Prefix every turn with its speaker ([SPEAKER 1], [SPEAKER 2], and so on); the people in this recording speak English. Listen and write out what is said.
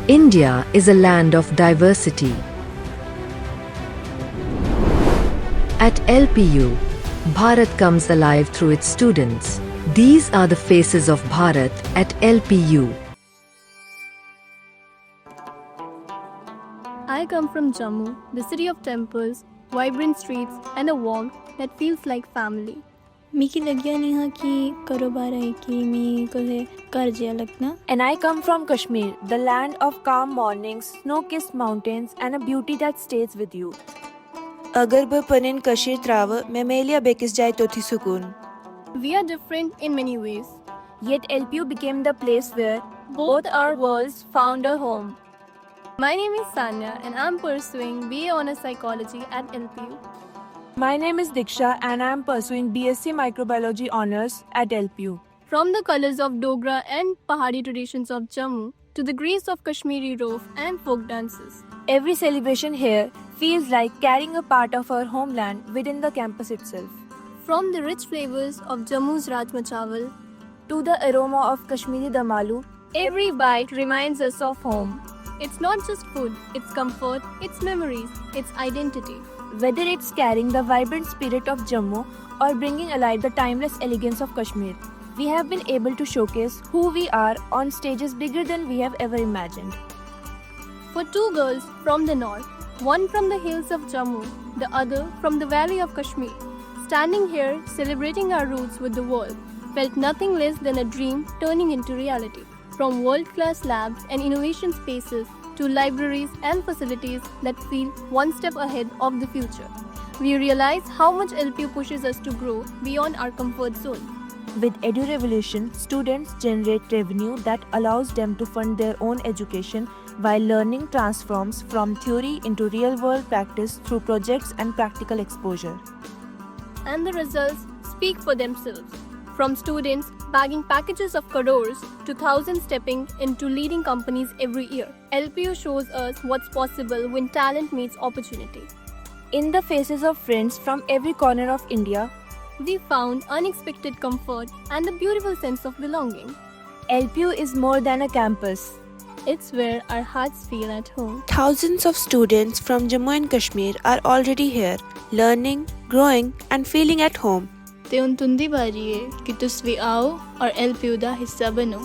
[SPEAKER 1] India is a land of diversity. At LPU, Bharat comes alive through its students. These are the faces of Bharat at LPU.
[SPEAKER 2] I come from Jammu, the city of temples, vibrant streets, and a warmth that feels like family.
[SPEAKER 3] Mickey लग्या नेहा कि कारोबार है कि मी कोहे कर जिया लगना.
[SPEAKER 4] And I come from Kashmir, the land of calm mornings, snow-kissed mountains, and a beauty that stays with you.
[SPEAKER 5] अगर ब पनिन कशीर त्राव मैं मेलिया बेकिस जाए तो थी सुकून.
[SPEAKER 2] We are different in many ways.
[SPEAKER 4] Yet LPU became the place where both our worlds found a home.
[SPEAKER 2] My name is Sanya and I'm pursuing BA Honours Psychology at LPU.
[SPEAKER 4] My name is Diksha and I am pursuing BSc Microbiology Honours at LPU.
[SPEAKER 2] From the colors of Dogra and Pahari traditions of Jammu to the grace of Kashmiri Rof and folk dances.
[SPEAKER 4] Every celebration here feels like carrying a part of our homeland within the campus itself.
[SPEAKER 2] From the rich flavors of Jammu's Rajma Chawal
[SPEAKER 4] To the aroma of Kashmiri Dum Aloo,
[SPEAKER 2] every bite reminds us of home. It's not just food, it's comfort, it's memories, it's identity.
[SPEAKER 4] whether it's carrying the vibrant spirit of Jammu or bringing alive the timeless elegance of Kashmir, we have been able to showcase who we are on stages bigger than we have ever imagined.
[SPEAKER 2] For two girls from the north, one from the hills of Jammu, the other from the valley of Kashmir, standing here celebrating our roots with the world felt nothing less than a dream turning into reality. From world-class labs and innovation spaces to libraries and facilities that feel one step ahead of the future, we realize how much LPU pushes us to grow beyond our comfort zone.
[SPEAKER 4] With Edu Revolution, students generate revenue that allows them to fund their own education while learning transforms from theory into real-world practice through projects and practical exposure.
[SPEAKER 2] And the results speak for themselves. From students bagging packages of crores to thousands stepping into leading companies every year, LPU shows us what's possible when talent meets opportunity.
[SPEAKER 4] In the faces of friends from every corner of India,
[SPEAKER 2] We found unexpected comfort and a beautiful sense of belonging.
[SPEAKER 4] LPU is more than a campus.
[SPEAKER 2] It's where our hearts feel at home.
[SPEAKER 5] Thousands of students from Jammu and Kashmir are already here, learning, growing and feeling at home.
[SPEAKER 2] ਤੇ ਹੁਣ ਤੁੰਦੀ ਵਾਰੀ ਏ ਕਿ ਤੁਸੀਂ ਵੀ ਆਓ ਔਰ LPU ਦਾ ਹਿੱਸਾ ਬਣੋ.